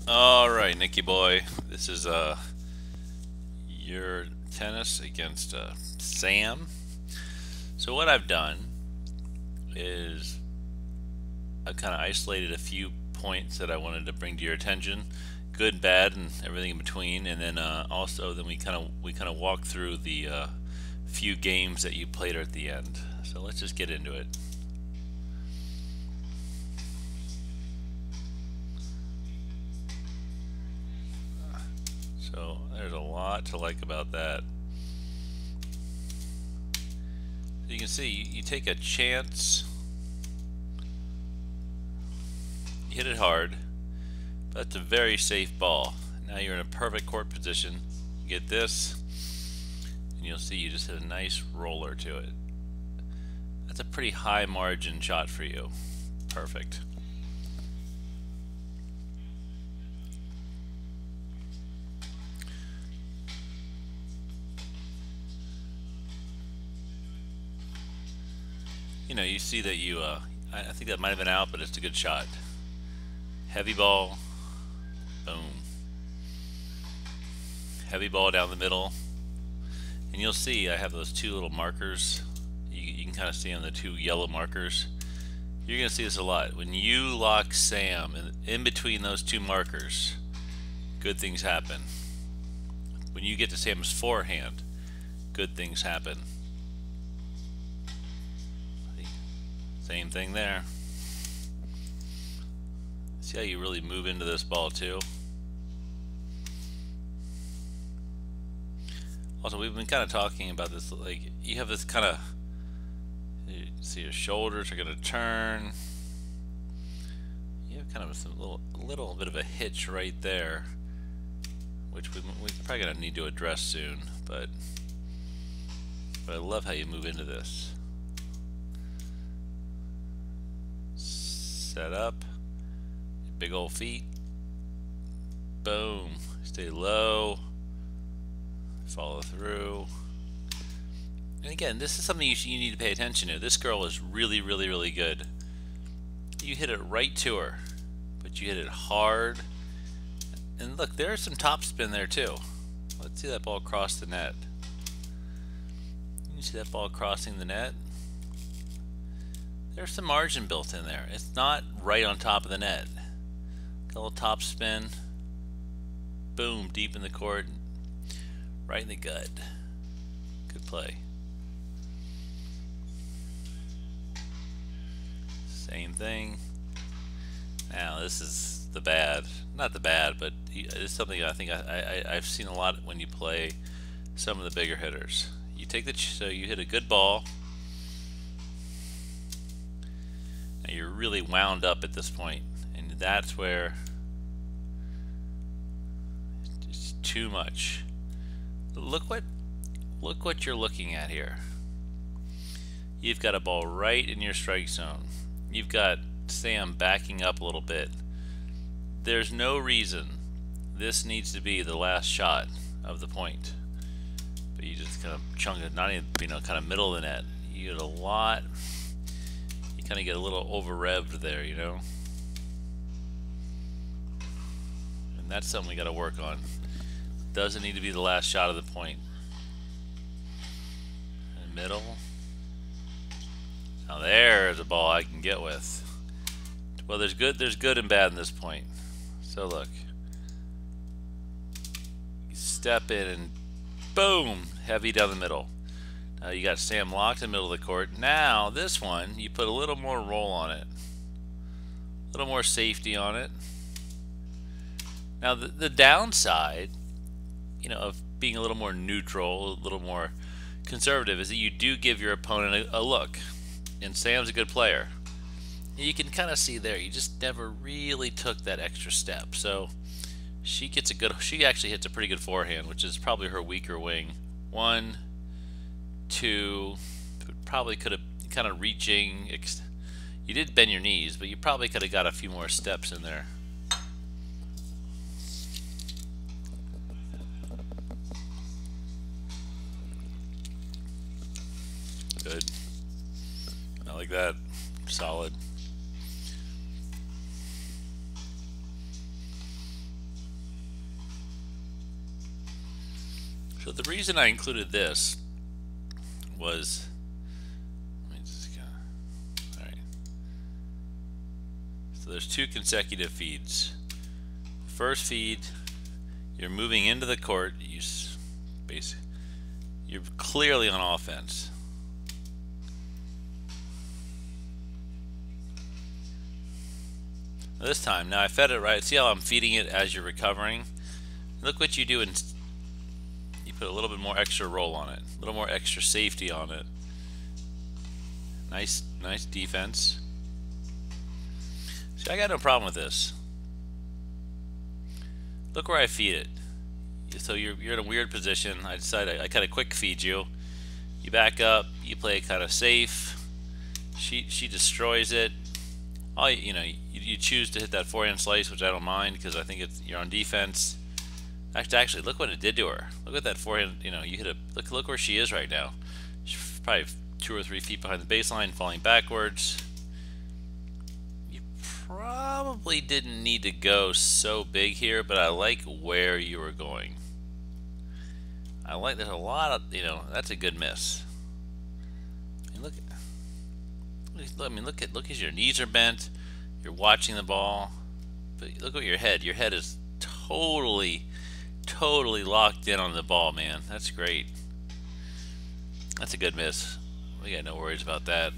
All right, Nicky boy. This is your tennis against Sam. So what I've done is I've kind of isolated a few points that I wanted to bring to your attention, good, bad, and everything in between, and then also then we kind of walk through the few games that you played at the end. So let's just get into it. So there's a lot to like about that. You can see you take a chance, you hit it hard, but that's a very safe ball. Now you're in a perfect court position. You get this, and you'll see you just hit a nice roller to it. That's a pretty high margin shot for you. Perfect. You see that I think that might have been out, but it's a good shot. Heavy ball, boom. Heavy ball down the middle. And you'll see I have those two little markers. You can kind of see on the two yellow markers. You're going to see this a lot. When you lock Sam in between those two markers, good things happen. When you get to Sam's forehand, good things happen. Same thing there. See how you really move into this ball too? Also, we've been kind of talking about this, like you have this kind of, you see your shoulders are going to turn. You have kind of some little bit of a hitch right there, which we're probably going to need to address soon, but I love how you move into this. Set up, big old feet, boom, stay low, follow through. And again, this is something you need to pay attention to. This girl is really, really, really good. You hit it right to her, but you hit it hard. And look, there's some topspin there too. Let's see that ball cross the net. You see that ball crossing the net? There's some margin built in there. It's not right on top of the net. Got a little top spin. Boom, deep in the court. Right in the gut. Good play. Same thing. Now this is the bad. Not the bad, but it's something I think I've seen a lot when you play some of the bigger hitters. You take so you hit a good ball. Now you're really wound up at this point, and that's where it's too much. Look what you're looking at here. You've got a ball right in your strike zone. You've got Sam backing up a little bit. There's no reason this needs to be the last shot of the point, but you just kind of chunk it, not even kind of middle of the net. You get a lot. You kind of get a little over revved there, and that's something we got to work on. Doesn't need to be the last shot of the point. And middle. Now there's a ball I can get with. Well, there's good and bad in this point. So look, you step in and boom, heavy down the middle. Now you got Sam locked in the middle of the court. Now this one, you put a little more roll on it, a little more safety on it. Now the downside, of being a little more neutral, a little more conservative, is that you do give your opponent a look. And Sam's a good player. You can kind of see there, you just never really took that extra step. So she actually hits a pretty good forehand, which is probably her weaker wing. 1, 2, probably could have kind of reaching. You did bend your knees, but you probably could have got a few more steps in there. Good. I like that. Solid. So the reason I included this was, let me just kinda, all right. So there's 2 consecutive feeds. First feed, you're moving into the court. You're clearly on offense. This time, now I fed it right. See how I'm feeding it as you're recovering? Look what you do, and you put a little bit more extra roll on it, a little more extra safety on it. Nice defense. See, I got no problem with this. Look where I feed it. So you're in a weird position. I decided I kind of quick feed you. You back up. You play it kind of safe. She destroys it. You choose to hit that forehand slice, which I don't mind because I think you're on defense. Actually, look what it did to her. Look at that forehand. You hit a look where she is right now. She's probably 2 or 3 feet behind the baseline, falling backwards. You probably didn't need to go so big here, but I like where you were going. I like there's a lot of that's a good miss. I mean, look as your knees are bent. You're watching the ball, but look at your head. Your head is totally locked in on the ball, man. That's great. That's a good miss. We got no worries about that.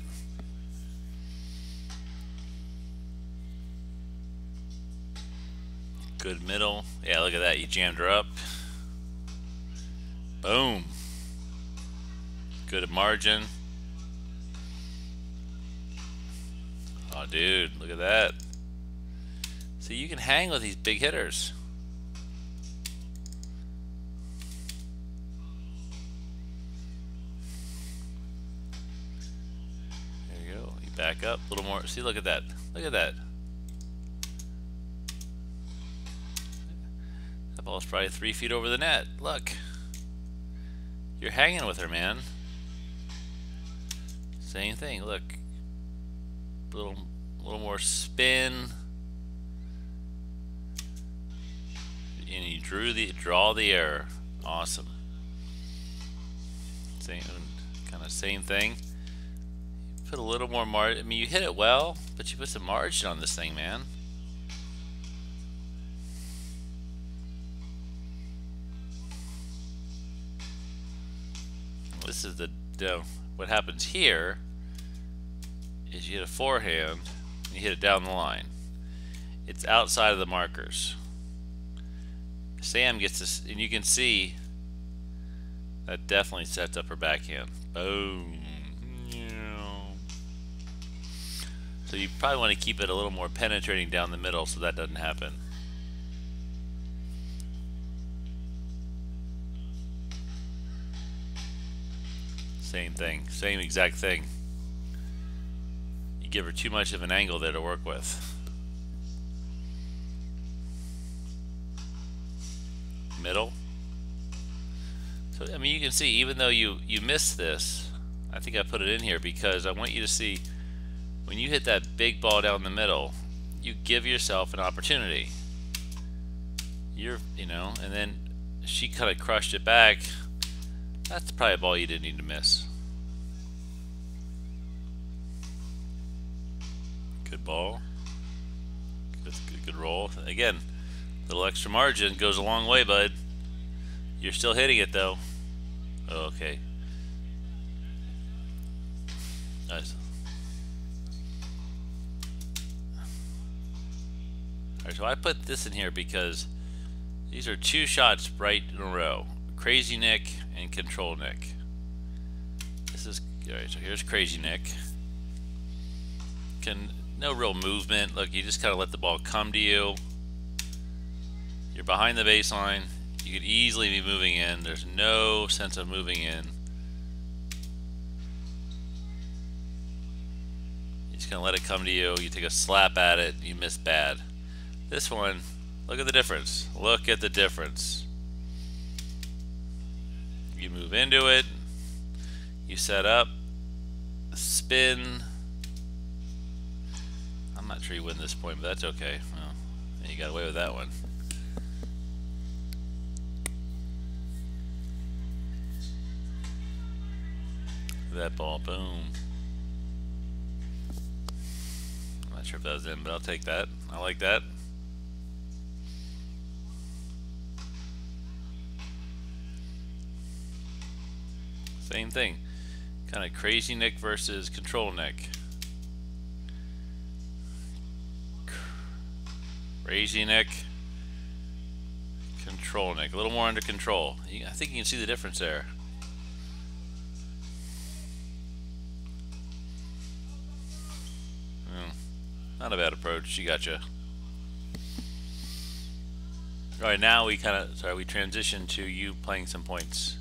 Good middle. Yeah, look at that. You jammed her up. Boom. Good margin. Oh, dude, look at that. See, you can hang with these big hitters. There you go. You back up a little more. See, look at that. Look at that. That ball's probably 3 feet over the net. Look. You're hanging with her, man. Same thing. Look. A little more spin. And you draw the error. Awesome. Same thing. Put a little more margin. I mean, you hit it well, but you put some margin on this thing, man. This is what happens here is you hit a forehand and you hit it down the line. It's outside of the markers. Sam gets this, and you can see that definitely sets up her backhand. Boom. So you probably want to keep it a little more penetrating down the middle so that doesn't happen. Same thing, same exact thing. You give her too much of an angle there to work with. Middle. So I mean, you can see even though you missed this, I think I put it in here because I want you to see when you hit that big ball down the middle, you give yourself an opportunity. And then she kind of crushed it back. That's probably a ball you didn't need to miss. Good ball. Good roll. Again, a little extra margin goes a long way, bud. You're still hitting it, though. Oh, okay. Nice. Alright, so I put this in here because these are 2 shots right in a row. Crazy Nick and Control Nick. This is alright. So here's Crazy Nick. No real movement. Look, you just kind of let the ball come to you. You're behind the baseline. You could easily be moving in. There's no sense of moving in. You're just gonna let it come to you. You take a slap at it. You miss bad. This one, look at the difference. Look at the difference. You move into it, you set up, spin. I'm not sure you win this point, but that's okay. Well, you got away with that one. That ball, boom. I'm not sure if that was in, but I'll take that. I like that. Same thing. Kind of Crazy Nick versus Control Nick. Crazy Nick, Control Nick. A little more under control. I think you can see the difference there. Not a bad approach. She gotcha. All right, now we we transition to you playing some points.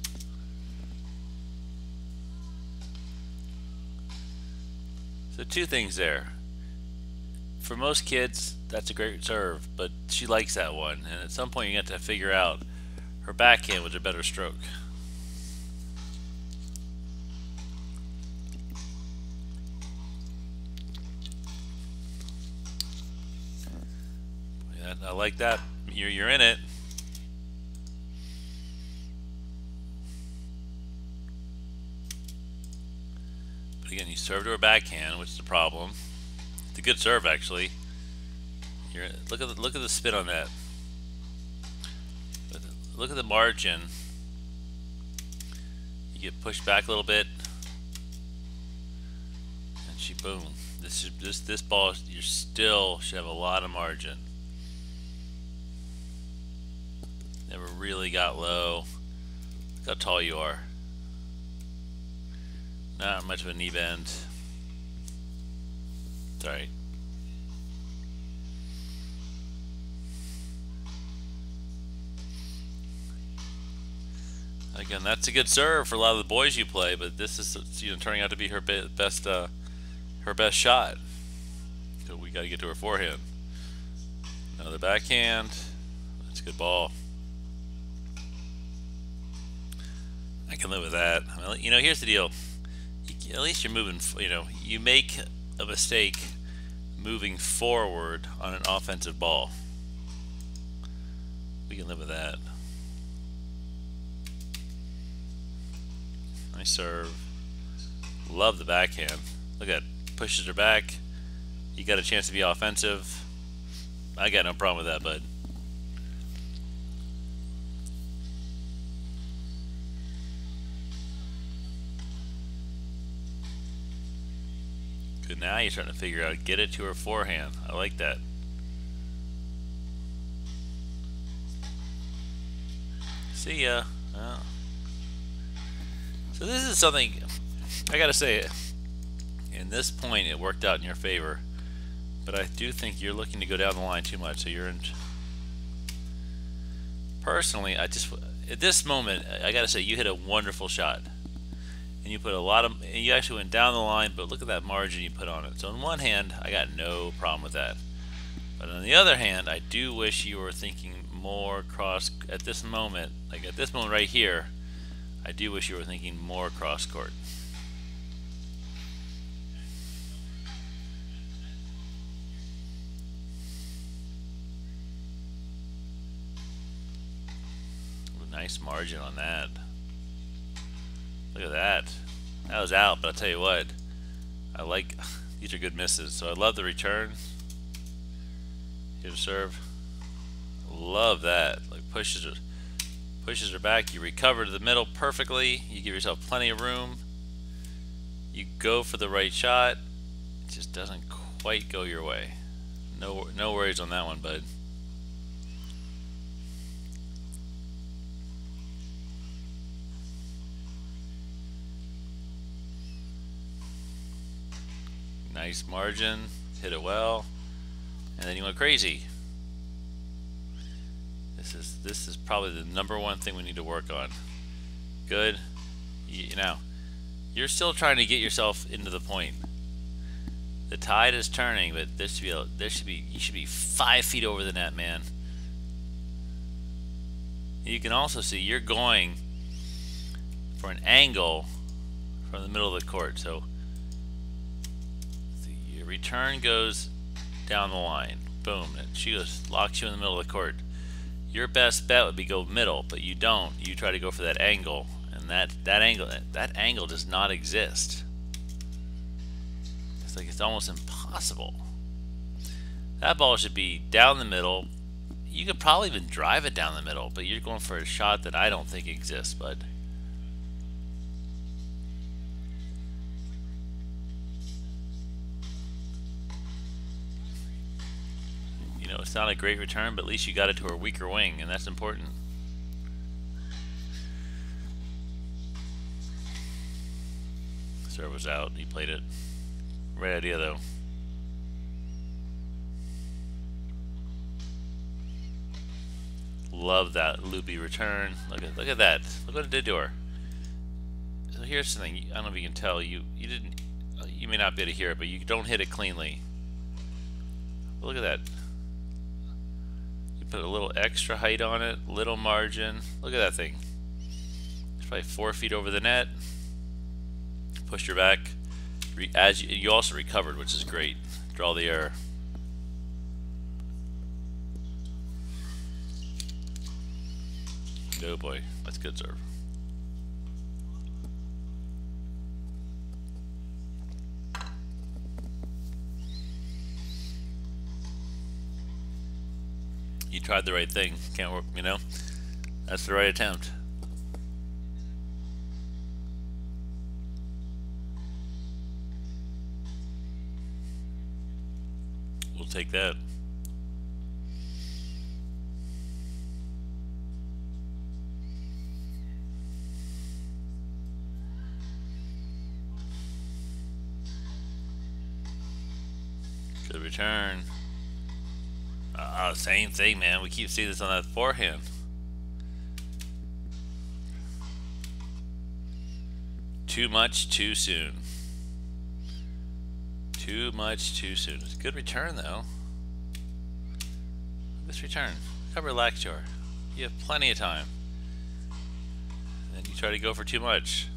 So two things there. For most kids, that's a great serve, but she likes that one, and at some point you have to figure out her backhand was a better stroke. I like that. You're in it. But again, you serve to her backhand, which is the problem. It's a good serve, actually. Look at the spin on that. Look at the margin. You get pushed back a little bit, and she boom. This ball, you still should have a lot of margin. Never really got low. Look how tall you are. Not much of a knee bend. It's alright. Again, that's a good serve for a lot of the boys you play, but this is turning out to be her best shot. So we got to get to her forehand. Another backhand. That's a good ball. I can live with that. I mean, here's the deal. At least you're moving. You make a mistake moving forward on an offensive ball. We can live with that. Nice serve. Love the backhand. Look at it. Pushes her back. You got a chance to be offensive. I got no problem with that, bud. Good. Now you're starting to figure out, get it to her forehand. I like that. See ya. Oh. So this is something I gotta say. In this point, it worked out in your favor, but I do think you're looking to go down the line too much. So you're in. Personally, at this moment, I gotta say you hit a wonderful shot, and you put and you actually went down the line. But look at that margin you put on it. So on one hand, I got no problem with that, but on the other hand, I do wish you were thinking more cross at this moment. Like at this moment right here, I do wish you were thinking more cross court. Nice margin on that. Look at that. That was out, but I'll tell you what. I like these are good misses. So I love the return. Here's a serve. Love that. Like pushes her back. You recover to the middle perfectly. You give yourself plenty of room. You go for the right shot. It just doesn't quite go your way. No worries on that one, bud. Nice margin, hit it well, and then you went crazy. This is probably the #1 thing we need to work on. Good. You're still trying to get yourself into the point. The tide is turning, but you should be 5 feet over the net, man. You can also see you're going for an angle from the middle of the court. So your return goes down the line. Boom. And she locks you in the middle of the court. Your best bet would be go middle, but you don't. You try to go for that angle, And that angle does not exist. It's like it's almost impossible. That ball should be down the middle. You could probably even drive it down the middle, but you're going for a shot that I don't think exists, bud. You know, it's not a great return, but at least you got it to a weaker wing, and that's important. Serve was out. He played it. Right idea, though. Love that loopy return. Look at that. Look what it did to her. So here's the thing. I don't know if you can tell. You may not be able to hear it, but you don't hit it cleanly. But look at that. You put a little extra height on it, little margin. Look at that thing. It's probably 4 feet over the net. Pushed her back. As you also recovered, which is great. Draw the error. Oh boy, that's good serve. You tried the right thing. Can't work, you know? That's the right attempt. We'll take that. Good return. Same thing, man. We keep seeing this on that forehand. Too much, too soon. Too much, too soon. It's a good return, though. This return. How relaxed you are. You have plenty of time. And you try to go for too much.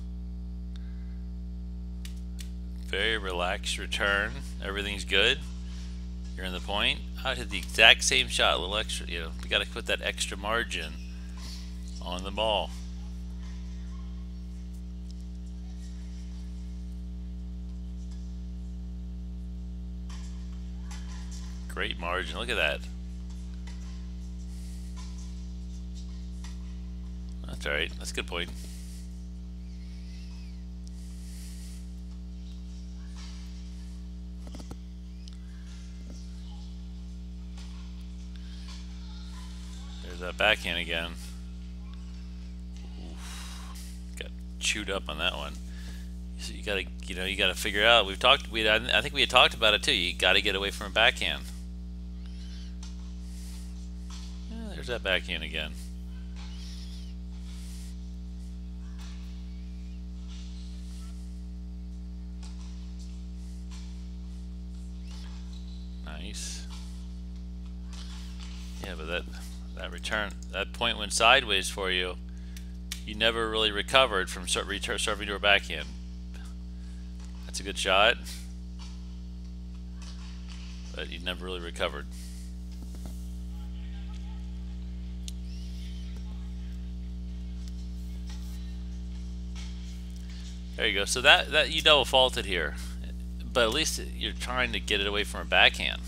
Very relaxed return. Everything's good. You're in the point. I'd hit the exact same shot, a little extra. You know, you got to put that extra margin on the ball. Great margin. Look at that. That's all right. That's a good point. There's that backhand again. Oof. Got chewed up on that one. So you gotta, you gotta figure out. I think we had talked about it too. You gotta get away from a backhand. Yeah, there's that backhand again. Nice. Yeah, but that return, that point went sideways for you. You never really recovered from serving to a backhand. That's a good shot, but you never really recovered. There you go. So that you double faulted here, but at least you're trying to get it away from a backhand.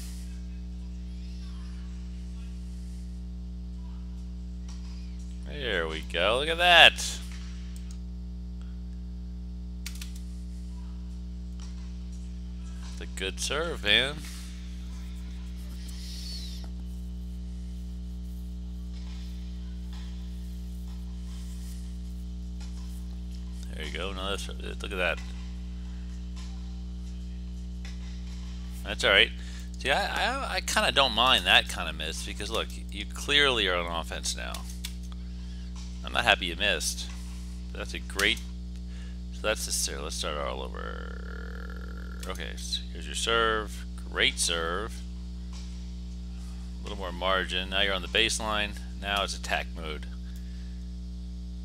There we go. Look at that. It's a good serve, man. There you go. No, look at that. That's all right. See, I kind of don't mind that kind of miss because look, you clearly are on offense now. I'm not happy you missed. That's a great. So that's the serve. Let's start all over. Okay, so here's your serve. Great serve. A little more margin. Now you're on the baseline. Now it's attack mode.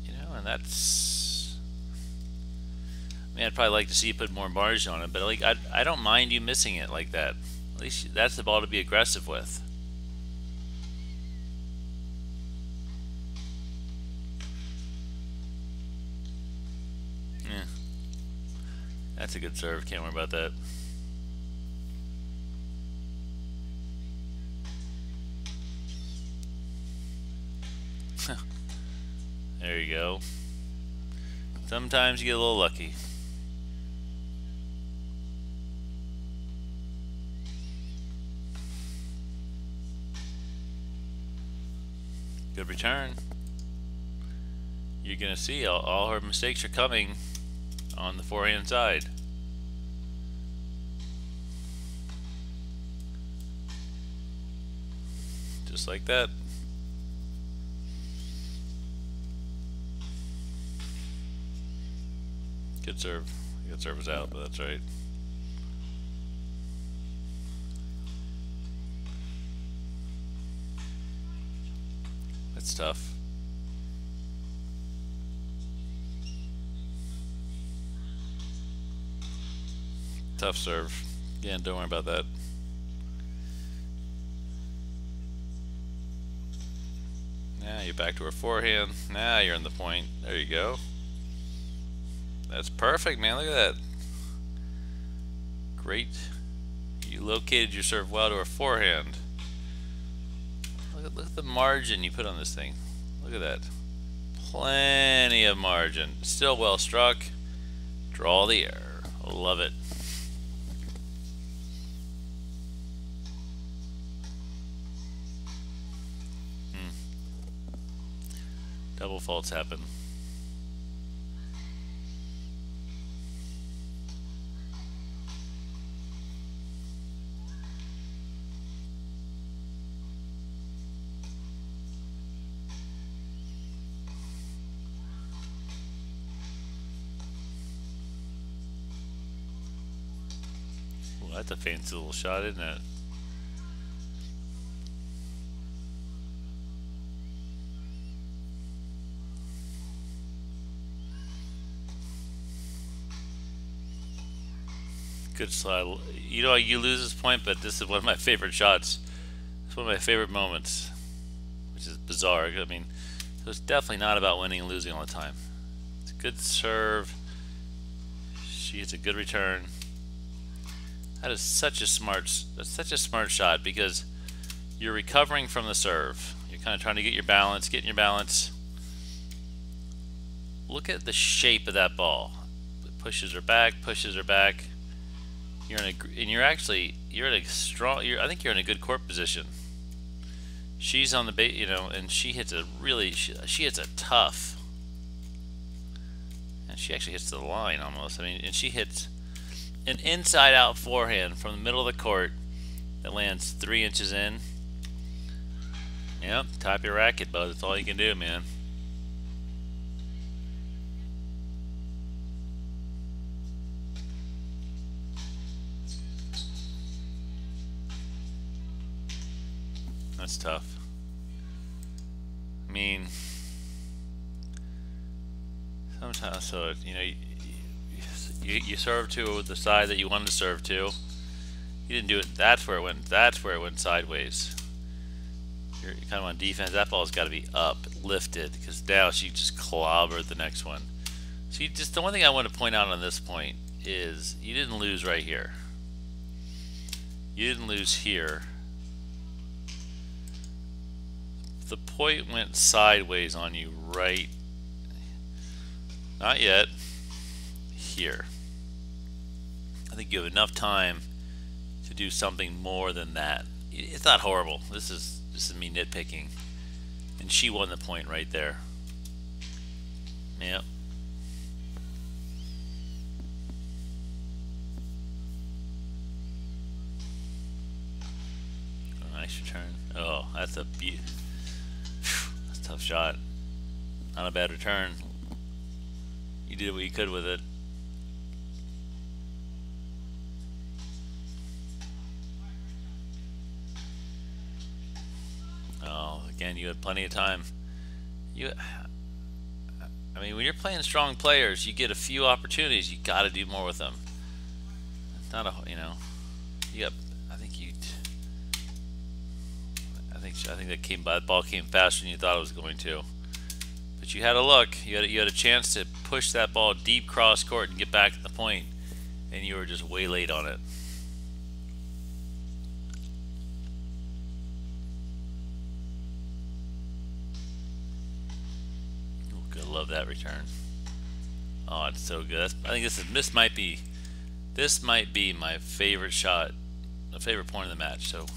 You know, and that's. I mean, I'd probably like to see you put more margin on it, but like I don't mind you missing it like that. At least that's the ball to be aggressive with. That's a good serve. Can't worry about that. There you go. Sometimes you get a little lucky. Good return. You're gonna see all her mistakes are coming on the forehand side. Just like that. Good serve. Good serve was out, but that's right. That's tough. Tough serve. Yeah, don't worry about that. Now you're back to her forehand. Now you're in the point. There you go. That's perfect, man. Look at that. Great. You located your serve well to her forehand. Look at the margin you put on this thing. Look at that. Plenty of margin. Still well struck. Draw the air. Love it. Double faults happen. Well, that's a fancy little shot, isn't it? Good slide. You know, you lose this point, but this is one of my favorite shots. It's one of my favorite moments, which is bizarre. I mean, so it's definitely not about winning and losing all the time. It's a good serve. She hits a good return. That is such a smart shot because you're recovering from the serve. You're kind of trying to get your balance, getting your balance. Look at the shape of that ball. It pushes her back, pushes her back. You're in a, and you're in a strong. I think you're in a good court position. She's on the bait, you know, and she hits a really. She hits a tough. And she actually hits the line almost. I mean, and she hits an inside-out forehand from the middle of the court that lands 3 inches in. Yep, top your racket, bud. That's all you can do, man. That's tough. I mean, sometimes, so you know, you serve to the side that you wanted to serve to. You didn't do it. That's where it went. That's where it went sideways. You're kind of on defense. That ball's got to be up, lifted, because now she just clobbered the next one. So the one thing I want to point out on this point is you didn't lose right here. You didn't lose here. The point went sideways on you right. Not yet. Here. I think you have enough time to do something more than that. It's not horrible. This is me nitpicking. And she won the point right there. Yep. Oh, nice return. Oh, that's a that's a tough shot. Not a bad return. You did what you could with it. Again, you had plenty of time. I mean, when you're playing strong players, you get a few opportunities. You got to do more with them. It's not a, you know, you got. I think that ball came faster than you thought it was going to. But you had a look. You had a chance to push that ball deep cross court and get back to the point, and you were just way late on it. Ooh, I love that return. Oh, it's so good. I think this might be my favorite shot, a favorite point of the match. So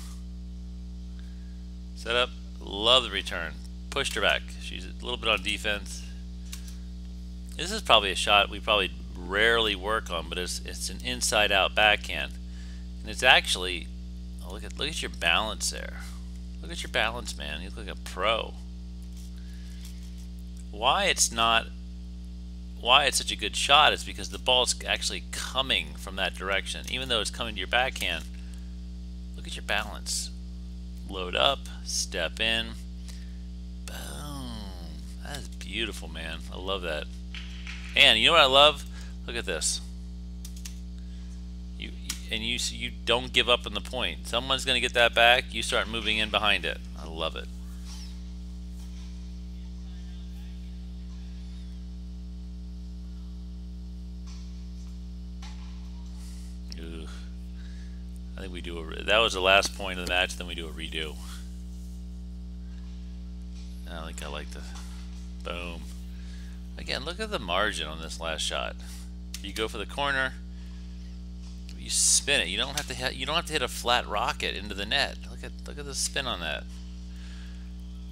set up, love the return. Pushed her back. She's a little bit on defense. This is probably a shot we probably rarely work on, but it's an inside-out backhand, and it's actually, oh, look at your balance there. Look at your balance, man. You look like a pro. Why it's such a good shot is because the ball's actually coming from that direction, even though it's coming to your backhand. Look at your balance. Load up, step in. Boom. That is beautiful, man. I love that. And you know what I love? Look at this. You don't give up on the point. Someone's going to get that back. You start moving in behind it. I love it. Ugh. I think we do that was the last point of the match. Then we do a redo. I think I like the boom. Again, look at the margin on this last shot. You go for the corner, you spin it. You don't have to hit a flat rocket into the net. Look at the spin on that.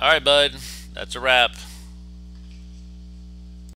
All right, bud. That's a wrap.